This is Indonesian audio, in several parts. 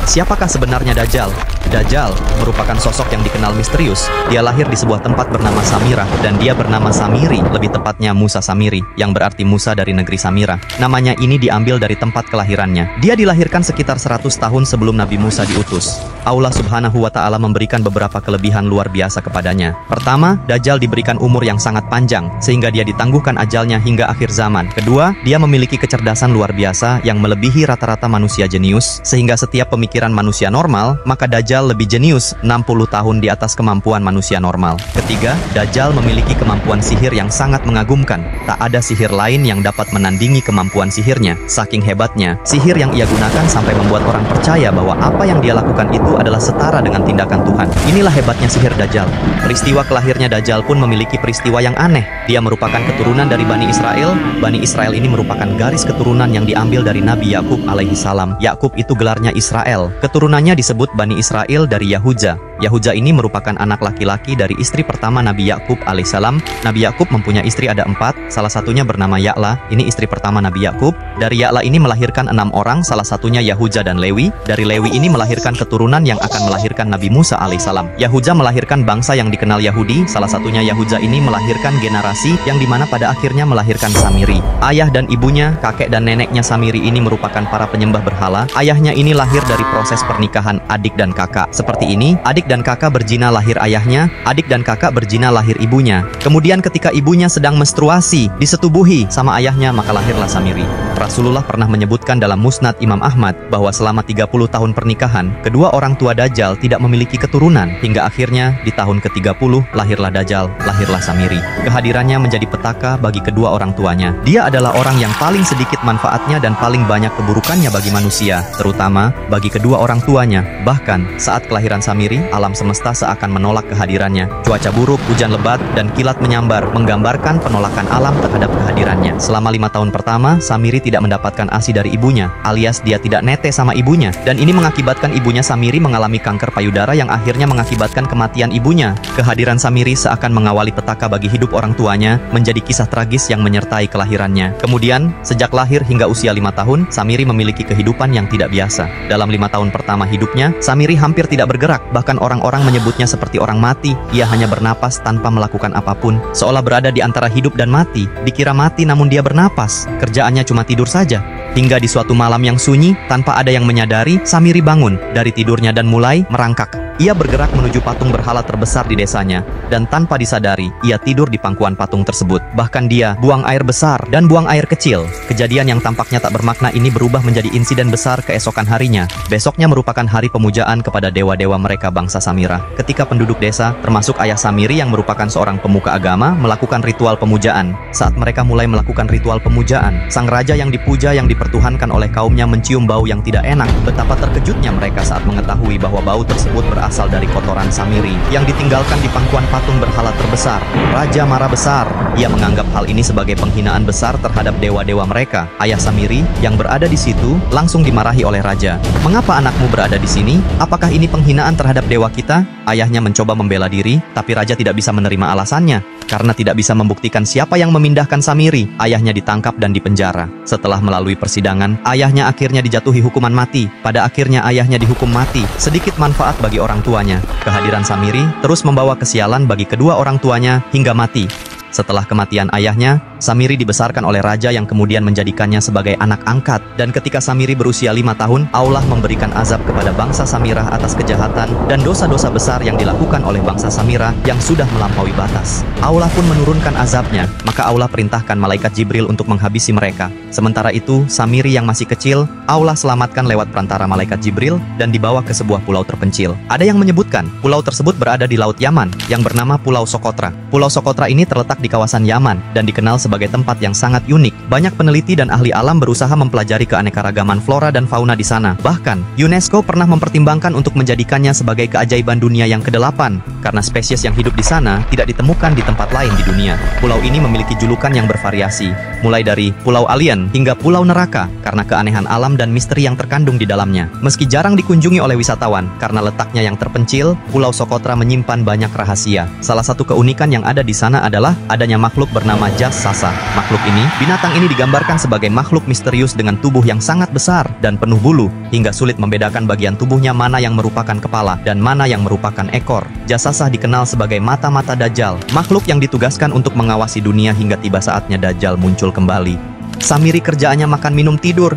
Siapakah sebenarnya Dajjal? Dajjal merupakan sosok yang dikenal misterius. Dia lahir di sebuah tempat bernama Samirah, dan dia bernama Samiri, lebih tepatnya Musa Samiri, yang berarti Musa dari negeri Samirah. Namanya ini diambil dari tempat kelahirannya. Dia dilahirkan sekitar 100 tahun sebelum Nabi Musa diutus. Allah Subhanahu wa Ta'ala memberikan beberapa kelebihan luar biasa kepadanya. Pertama, Dajjal diberikan umur yang sangat panjang, sehingga dia ditangguhkan ajalnya hingga akhir zaman. Kedua, dia memiliki kecerdasan luar biasa yang melebihi rata-rata manusia jenius, sehingga setiap pemikiran manusia normal, maka Dajjal lebih jenius 60 tahun di atas kemampuan manusia normal. Ketiga, Dajjal memiliki kemampuan sihir yang sangat mengagumkan. Tak ada sihir lain yang dapat menandingi kemampuan sihirnya. Saking hebatnya, sihir yang ia gunakan sampai membuat orang percaya bahwa apa yang dia lakukan itu adalah setara dengan tindakan Tuhan. Inilah hebatnya sihir Dajjal. Peristiwa kelahirnya Dajjal pun memiliki peristiwa yang aneh. Dia merupakan keturunan dari Bani Israel. Bani Israel ini merupakan garis keturunan yang diambil dari Nabi Yakub alaihi salam. Yakub itu gelarnya Israel. Keturunannya disebut Bani Israel dari Yahuza. Yahuza ini merupakan anak laki-laki dari istri pertama Nabi Yakub alaihissalam. Nabi Yakub mempunyai istri ada 4, salah satunya bernama Ya'la. Ini istri pertama Nabi Yakub. Dari Ya'la ini melahirkan 6 orang, salah satunya Yahuza dan Lewi. Dari Lewi ini melahirkan keturunan yang akan melahirkan Nabi Musa alaihissalam. Yahuza melahirkan bangsa yang dikenal Yahudi. Salah satunya Yahuza ini melahirkan generasi yang dimana pada akhirnya melahirkan Samiri. Ayah dan ibunya, kakek dan neneknya Samiri ini merupakan para penyembah berhala. Ayahnya ini lahir dari proses pernikahan adik dan kakak. Seperti ini, adik dan kakak berzina lahir ayahnya, adik dan kakak berzina lahir ibunya. Kemudian ketika ibunya sedang menstruasi, disetubuhi sama ayahnya, maka lahirlah Samiri. Rasulullah pernah menyebutkan dalam Musnad Imam Ahmad bahwa selama 30 tahun pernikahan, kedua orang tua Dajjal tidak memiliki keturunan. Hingga akhirnya di tahun ke-30 lahirlah Dajjal, lahirlah Samiri. Kehadirannya menjadi petaka bagi kedua orang tuanya. Dia adalah orang yang paling sedikit manfaatnya dan paling banyak keburukannya bagi manusia, terutama bagi kedua orang tuanya. Bahkan saat kelahiran Samiri, alam semesta seakan menolak kehadirannya. Cuaca buruk, hujan lebat, dan kilat menyambar menggambarkan penolakan alam terhadap kehadirannya. Selama 5 tahun pertama, Samiri tidak mendapatkan ASI dari ibunya, alias dia tidak nete sama ibunya. Dan ini mengakibatkan ibunya Samiri mengalami kanker payudara yang akhirnya mengakibatkan kematian ibunya. Kehadiran Samiri seakan mengawali petaka bagi hidup orang tuanya, menjadi kisah tragis yang menyertai kelahirannya. Kemudian, sejak lahir hingga usia 5 tahun, Samiri memiliki kehidupan yang tidak biasa. Dalam 5 tahun pertama hidupnya, Samiri hampir tidak bergerak, bahkan orang-orang menyebutnya seperti orang mati. Ia hanya bernapas tanpa melakukan apapun, seolah berada di antara hidup dan mati. Dikira mati namun dia bernapas, kerjaannya cuma tidur saja. Hingga di suatu malam yang sunyi, tanpa ada yang menyadari, Samiri bangun dari tidurnya dan mulai merangkak. Ia bergerak menuju patung berhala terbesar di desanya, dan tanpa disadari, ia tidur di pangkuan patung tersebut. Bahkan dia buang air besar dan buang air kecil. Kejadian yang tampaknya tak bermakna ini berubah menjadi insiden besar keesokan harinya. Besoknya merupakan hari pemujaan kepada dewa-dewa mereka bangsa Samirah. Ketika penduduk desa, termasuk ayah Samiri yang merupakan seorang pemuka agama, melakukan ritual pemujaan. Saat mereka mulai melakukan ritual pemujaan, sang raja yang dipuja yang dipertuhankan oleh kaumnya mencium bau yang tidak enak. Betapa terkejutnya mereka saat mengetahui bahwa bau tersebut berasal dari kotoran Samiri yang ditinggalkan di pangkuan patung berhala terbesar. Raja marah besar. Ia menganggap hal ini sebagai penghinaan besar terhadap dewa-dewa mereka. Ayah Samiri yang berada di situ langsung dimarahi oleh raja. "Mengapa anakmu berada di sini? Apakah ini penghinaan terhadap dewa kita?" Ayahnya mencoba membela diri, tapi raja tidak bisa menerima alasannya. Karena tidak bisa membuktikan siapa yang memindahkan Samiri, ayahnya ditangkap dan dipenjara. Setelah melalui persidangan, ayahnya akhirnya dijatuhi hukuman mati. Pada akhirnya ayahnya dihukum mati. Sedikit manfaat bagi orang tuanya. Kehadiran Samiri terus membawa kesialan bagi kedua orang tuanya hingga mati. Setelah kematian ayahnya, Samiri dibesarkan oleh raja yang kemudian menjadikannya sebagai anak angkat. Dan ketika Samiri berusia 5 tahun, Allah memberikan azab kepada bangsa Samirah atas kejahatan dan dosa-dosa besar yang dilakukan oleh bangsa Samirah yang sudah melampaui batas. Allah pun menurunkan azabnya, maka Allah perintahkan malaikat Jibril untuk menghabisi mereka. Sementara itu, Samiri yang masih kecil, Allah selamatkan lewat perantara malaikat Jibril dan dibawa ke sebuah pulau terpencil. Ada yang menyebutkan, pulau tersebut berada di Laut Yaman, yang bernama Pulau Sokotra. Pulau Sokotra ini terletak di kawasan Yaman dan dikenal sebagai tempat yang sangat unik. Banyak peneliti dan ahli alam berusaha mempelajari keanekaragaman flora dan fauna di sana. Bahkan, UNESCO pernah mempertimbangkan untuk menjadikannya sebagai keajaiban dunia yang ke-8 karena spesies yang hidup di sana tidak ditemukan di tempat lain di dunia. Pulau ini memiliki julukan yang bervariasi, mulai dari Pulau Alien hingga Pulau Neraka karena keanehan alam dan misteri yang terkandung di dalamnya. Meski jarang dikunjungi oleh wisatawan karena letaknya yang terpencil, Pulau Sokotra menyimpan banyak rahasia. Salah satu keunikan yang ada di sana adalah adanya makhluk bernama Jas Sasra Jasasa. Makhluk ini, binatang ini digambarkan sebagai makhluk misterius dengan tubuh yang sangat besar dan penuh bulu, hingga sulit membedakan bagian tubuhnya mana yang merupakan kepala dan mana yang merupakan ekor. Jasasa dikenal sebagai mata-mata Dajjal, makhluk yang ditugaskan untuk mengawasi dunia hingga tiba saatnya Dajjal muncul kembali. Samiri kerjaannya makan minum tidur,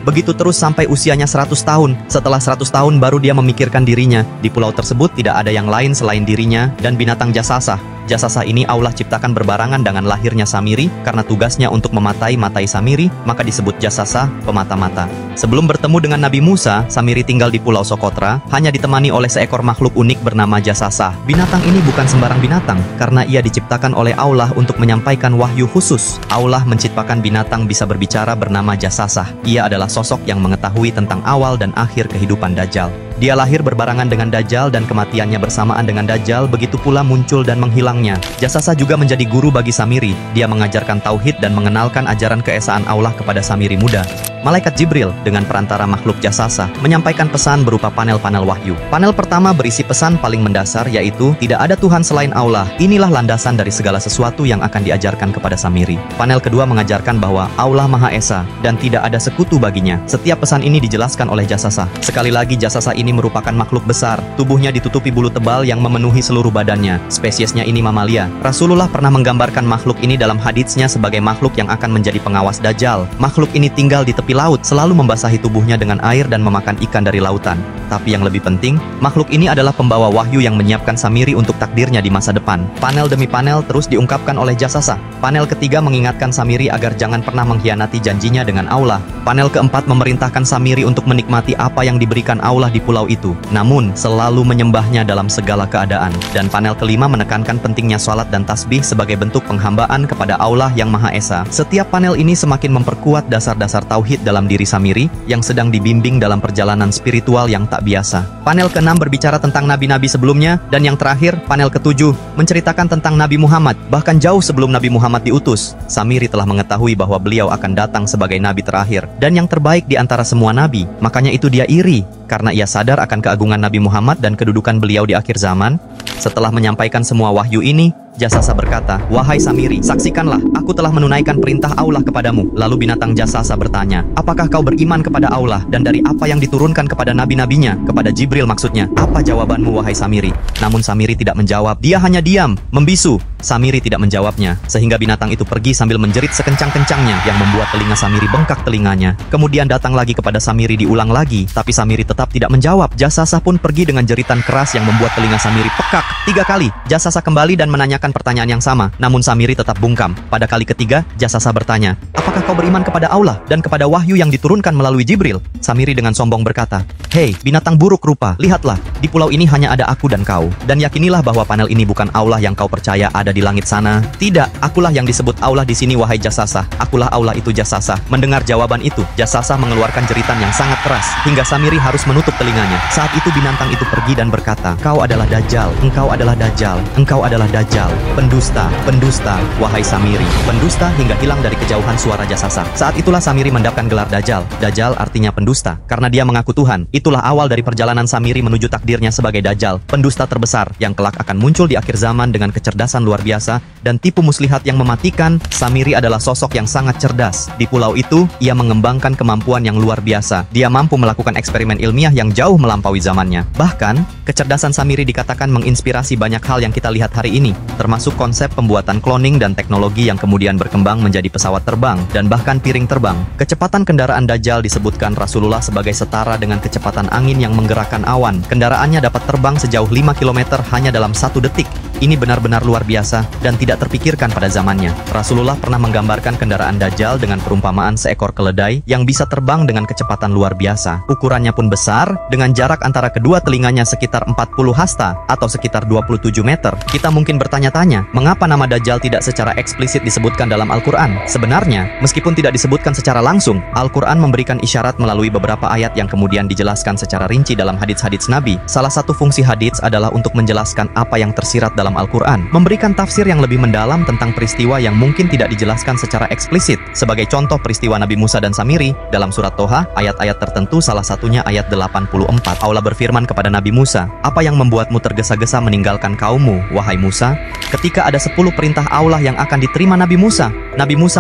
begitu terus sampai usianya 100 tahun. Setelah 100 tahun baru dia memikirkan dirinya. Di pulau tersebut tidak ada yang lain selain dirinya dan binatang Jasasa. Jasasa ini Allah ciptakan berbarangan dengan lahirnya Samiri, karena tugasnya untuk mematai-matai Samiri, maka disebut Jasasa, pemata-mata. Sebelum bertemu dengan Nabi Musa, Samiri tinggal di Pulau Sokotra, hanya ditemani oleh seekor makhluk unik bernama Jasasa. Binatang ini bukan sembarang binatang, karena ia diciptakan oleh Allah untuk menyampaikan wahyu khusus. Allah menciptakan binatang bisa berbicara bernama Jasasa. Ia adalah sosok yang mengetahui tentang awal dan akhir kehidupan Dajjal. Dia lahir berbarangan dengan Dajjal dan kematiannya bersamaan dengan Dajjal, begitu pula muncul dan menghilangnya. Jasasa juga menjadi guru bagi Samiri. Dia mengajarkan tauhid dan mengenalkan ajaran keesaan Allah kepada Samiri muda. Malaikat Jibril dengan perantara makhluk Jasasa menyampaikan pesan berupa panel-panel wahyu. Panel pertama berisi pesan paling mendasar, yaitu tidak ada Tuhan selain Allah. Inilah landasan dari segala sesuatu yang akan diajarkan kepada Samiri. Panel kedua mengajarkan bahwa Allah Maha Esa dan tidak ada sekutu baginya. Setiap pesan ini dijelaskan oleh Jasasa. Sekali lagi, Jasasa ini merupakan makhluk besar. Tubuhnya ditutupi bulu tebal yang memenuhi seluruh badannya. Spesiesnya ini mamalia. Rasulullah pernah menggambarkan makhluk ini dalam haditsnya sebagai makhluk yang akan menjadi pengawas Dajjal. Makhluk ini tinggal di tepi laut, selalu membasahi tubuhnya dengan air dan memakan ikan dari lautan. Tapi yang lebih penting, makhluk ini adalah pembawa wahyu yang menyiapkan Samiri untuk takdirnya di masa depan. Panel demi panel terus diungkapkan oleh Jasasa. Panel ketiga mengingatkan Samiri agar jangan pernah mengkhianati janjinya dengan Allah. Panel keempat memerintahkan Samiri untuk menikmati apa yang diberikan Allah di pulau itu, namun selalu menyembahnya dalam segala keadaan. Dan panel kelima menekankan pentingnya salat dan tasbih sebagai bentuk penghambaan kepada Allah yang Maha Esa. Setiap panel ini semakin memperkuat dasar-dasar tauhid dalam diri Samiri yang sedang dibimbing dalam perjalanan spiritual yang tak biasa. Panel ke-6 berbicara tentang nabi-nabi sebelumnya, dan yang terakhir, panel ke-7 menceritakan tentang Nabi Muhammad. Bahkan jauh sebelum Nabi Muhammad diutus, Samiri telah mengetahui bahwa beliau akan datang sebagai nabi terakhir dan yang terbaik di antara semua nabi. Makanya itu dia iri, karena ia sadar akan keagungan Nabi Muhammad dan kedudukan beliau di akhir zaman. Setelah menyampaikan semua wahyu ini, Jasasa berkata, "Wahai Samiri, saksikanlah, aku telah menunaikan perintah Allah kepadamu." Lalu binatang Jasasa bertanya, "Apakah kau beriman kepada Allah dan dari apa yang diturunkan kepada nabi-nabinya?" Kepada Jibril maksudnya. "Apa jawabanmu, wahai Samiri?" Namun Samiri tidak menjawab. Dia hanya diam, membisu. Samiri tidak menjawabnya, sehingga binatang itu pergi sambil menjerit sekencang-kencangnya yang membuat telinga Samiri bengkak telinganya. Kemudian datang lagi kepada Samiri, diulang lagi, tapi Samiri tetap tidak menjawab. Jasasa pun pergi dengan jeritan keras yang membuat telinga Samiri pekak 3 kali. Jasasa kembali dan menanyakan pertanyaan yang sama, namun Samiri tetap bungkam. Pada kali ketiga, Jasasa bertanya, "Apakah kau beriman kepada Allah dan kepada wahyu yang diturunkan melalui Jibril?" Samiri dengan sombong berkata, "Hei, binatang buruk rupa, lihatlah, di pulau ini hanya ada aku dan kau. Dan yakinilah bahwa panel ini bukan Allah yang kau percaya ada di langit sana. Tidak, akulah yang disebut Allah di sini, wahai Jasasa. Akulah Allah itu, Jasasa." Mendengar jawaban itu, Jasasa mengeluarkan jeritan yang sangat keras, hingga Samiri harus menutup telinganya. Saat itu binatang itu pergi dan berkata, "Kau adalah Dajjal, engkau adalah Dajjal, engkau adalah Dajjal. Pendusta, pendusta, wahai Samiri." Pendusta hingga hilang dari kejauhan suara Jasasa. Saat itulah Samiri mendapatkan gelar Dajjal. Dajjal artinya pendusta, karena dia mengaku Tuhan. Itulah awal dari perjalanan Samiri menuju takdirnya sebagai Dajjal, pendusta terbesar, yang kelak akan muncul di akhir zaman dengan kecerdasan luar biasa dan tipu muslihat yang mematikan. Samiri adalah sosok yang sangat cerdas. Di pulau itu, ia mengembangkan kemampuan yang luar biasa. Dia mampu melakukan eksperimen ilmiah yang jauh melampaui zamannya. Bahkan, kecerdasan Samiri dikatakan menginspirasi banyak hal yang kita lihat hari ini, termasuk konsep pembuatan cloning dan teknologi yang kemudian berkembang menjadi pesawat terbang dan bahkan piring terbang. Kecepatan kendaraan Dajjal disebutkan Rasulullah sebagai setara dengan kecepatan angin yang menggerakkan awan. Kendaraannya dapat terbang sejauh 5 km hanya dalam 1 detik. Ini benar-benar luar biasa dan tidak terpikirkan pada zamannya. Rasulullah pernah menggambarkan kendaraan Dajjal dengan perumpamaan seekor keledai yang bisa terbang dengan kecepatan luar biasa. Ukurannya pun besar, dengan jarak antara kedua telinganya sekitar 40 hasta atau sekitar 27 meter. Kita mungkin bertanya-tanya, mengapa nama Dajjal tidak secara eksplisit disebutkan dalam Al-Quran? Sebenarnya, meskipun tidak disebutkan secara langsung, Al-Quran memberikan isyarat melalui beberapa ayat yang kemudian dijelaskan secara rinci dalam hadits-hadits Nabi. Salah satu fungsi hadits adalah untuk menjelaskan apa yang tersirat dalam dalam Al-Quran memberikan tafsir yang lebih mendalam tentang peristiwa yang mungkin tidak dijelaskan secara eksplisit. Sebagai contoh peristiwa Nabi Musa dan Samiri, dalam surat Toha, ayat-ayat tertentu salah satunya ayat 84. Allah berfirman kepada Nabi Musa, "Apa yang membuatmu tergesa-gesa meninggalkan kaummu, wahai Musa?" Ketika ada 10 perintah Allah yang akan diterima Nabi Musa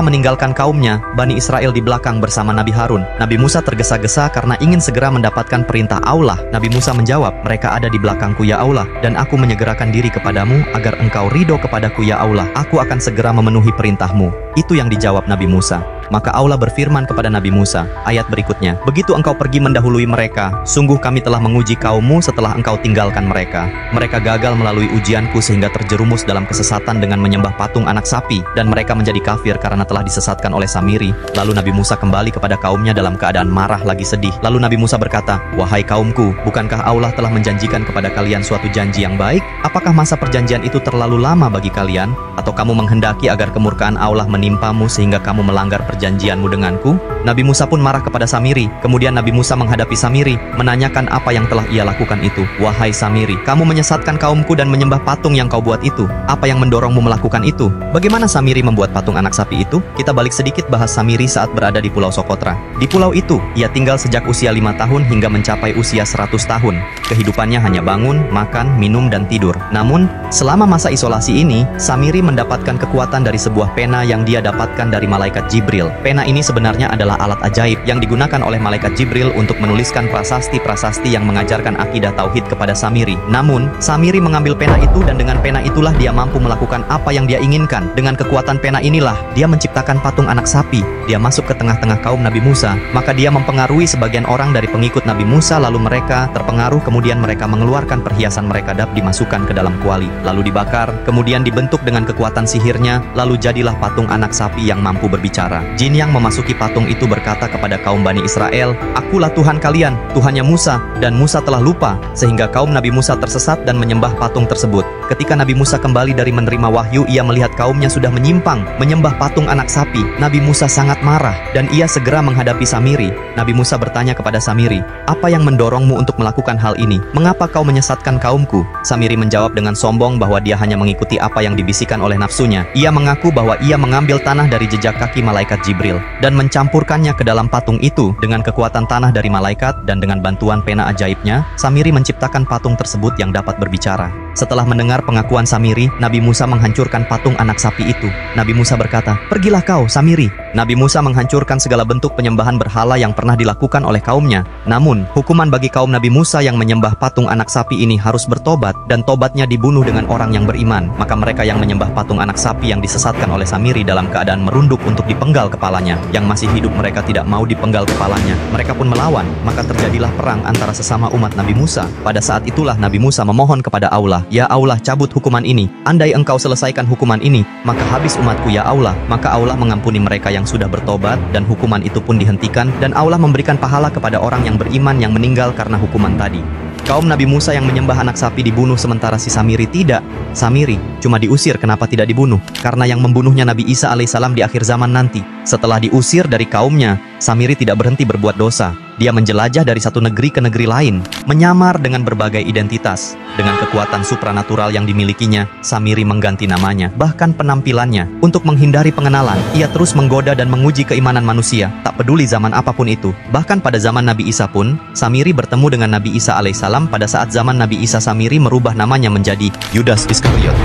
meninggalkan kaumnya, Bani Israel di belakang bersama Nabi Harun. Nabi Musa tergesa-gesa karena ingin segera mendapatkan perintah Allah. Nabi Musa menjawab, "Mereka ada di belakangku ya Allah, dan aku menyegerakan diri kepadamu agar engkau ridho kepadaku ya Allah. Aku akan segera memenuhi perintahmu." Itu yang dijawab Nabi Musa. Maka Allah berfirman kepada Nabi Musa, ayat berikutnya, "Begitu engkau pergi mendahului mereka, sungguh kami telah menguji kaummu setelah engkau tinggalkan mereka. Mereka gagal melalui ujianku sehingga terjerumus dalam kesesatan dengan menyembah patung anak sapi, dan mereka menjadi kafir karena telah disesatkan oleh Samiri." Lalu Nabi Musa kembali kepada kaumnya dalam keadaan marah lagi sedih. Lalu Nabi Musa berkata, "Wahai kaumku, bukankah Allah telah menjanjikan kepada kalian suatu janji yang baik? Apakah masa perjanjian itu terlalu lama bagi kalian? Atau kamu menghendaki agar kemurkaan Allah menimpamu sehingga kamu melanggar perjanjianmu denganku?" Nabi Musa pun marah kepada Samiri. Kemudian Nabi Musa menghadapi Samiri, menanyakan apa yang telah ia lakukan itu. "Wahai Samiri, kamu menyesatkan kaumku dan menyembah patung yang kau buat itu. Apa yang mendorongmu melakukan itu?" Bagaimana Samiri membuat patung anak sapi itu? Kita balik sedikit bahas Samiri saat berada di Pulau Sokotra. Di pulau itu, ia tinggal sejak usia 5 tahun hingga mencapai usia 100 tahun. Kehidupannya hanya bangun, makan, minum, dan tidur. Namun, selama masa isolasi ini, Samiri mendapatkan kekuatan dari sebuah pena yang dia dapatkan dari malaikat Jibril. Pena ini sebenarnya adalah alat ajaib yang digunakan oleh malaikat Jibril untuk menuliskan prasasti-prasasti yang mengajarkan akidah tauhid kepada Samiri. Namun, Samiri mengambil pena itu dan dengan pena itulah dia mampu melakukan apa yang dia inginkan. Dengan kekuatan pena inilah, dia menciptakan patung anak sapi. Dia masuk ke tengah-tengah kaum Nabi Musa, maka dia mempengaruhi sebagian orang dari pengikut Nabi Musa, lalu mereka terpengaruh, kemudian mereka mengeluarkan perhiasan mereka dimasukkan ke dalam kuali, lalu dibakar, kemudian dibentuk dengan kekuatan sihirnya, lalu jadilah patung anak sapi yang mampu berbicara. Jin yang memasuki patung itu berkata kepada kaum Bani Israel, "Akulah Tuhan kalian, Tuhannya Musa," dan Musa telah lupa, sehingga kaum Nabi Musa tersesat dan menyembah patung tersebut. Ketika Nabi Musa kembali dari menerima wahyu, ia melihat kaumnya sudah menyimpang, menyembah patung anak sapi. Nabi Musa sangat marah, dan ia segera menghadapi Samiri. Nabi Musa bertanya kepada Samiri, "Apa yang mendorongmu untuk melakukan hal ini? Mengapa kau menyesatkan kaumku?" Samiri menjawab dengan sombong bahwa dia hanya mengikuti apa yang dibisikkan oleh nafsunya. Ia mengaku bahwa ia mengambil tanah dari jejak kaki malaikat Jibril, dan mencampurkannya ke dalam patung itu dengan kekuatan tanah dari malaikat, dan dengan bantuan pena ajaibnya, Samiri menciptakan patung tersebut yang dapat berbicara. Setelah mendengar pengakuan Samiri, Nabi Musa menghancurkan patung anak sapi itu. Nabi Musa berkata, "Pergilah kau, Samiri." Nabi Musa menghancurkan segala bentuk penyembahan berhala yang pernah dilakukan oleh kaumnya. Namun, hukuman bagi kaum Nabi Musa yang menyembah patung anak sapi ini harus bertobat, dan tobatnya dibunuh dengan orang yang beriman. Maka mereka yang menyembah patung anak sapi yang disesatkan oleh Samiri dalam keadaan merunduk untuk dipenggal kepalanya. Yang masih hidup mereka tidak mau dipenggal kepalanya. Mereka pun melawan, maka terjadilah perang antara sesama umat Nabi Musa. Pada saat itulah Nabi Musa memohon kepada Allah, "Ya Allah, cabut hukuman ini. Andai engkau selesaikan hukuman ini, maka habis umatku ya Allah." Maka Allah mengampuni mereka yang sudah bertobat, dan hukuman itu pun dihentikan, dan Allah memberikan pahala kepada orang yang beriman yang meninggal karena hukuman tadi. Kaum Nabi Musa yang menyembah anak sapi dibunuh, sementara si Samiri tidak. Samiri cuma diusir. Kenapa tidak dibunuh? Karena yang membunuhnya Nabi Isa alaihissalam di akhir zaman nanti. Setelah diusir dari kaumnya, Samiri tidak berhenti berbuat dosa. Dia menjelajah dari satu negeri ke negeri lain, menyamar dengan berbagai identitas. Dengan kekuatan supranatural yang dimilikinya, Samiri mengganti namanya, bahkan penampilannya. Untuk menghindari pengenalan, ia terus menggoda dan menguji keimanan manusia, tak peduli zaman apapun itu. Bahkan pada zaman Nabi Isa pun, Samiri bertemu dengan Nabi Isa alaihissalam. Pada saat zaman Nabi Isa, Samiri merubah namanya menjadi Yudas Iskariot.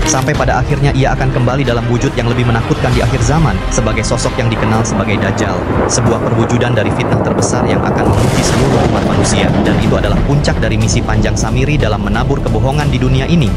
Sampai pada akhirnya ia akan kembali dalam wujud yang lebih menakutkan di akhir zaman, sebagai sosok yang dikenal sebagai Dajjal, sebuah perwujudan dari fitnah terbesar yang akan menguji seluruh umat manusia, dan itu adalah puncak dari misi panjang Samiri dalam menabur kebohongan di dunia ini.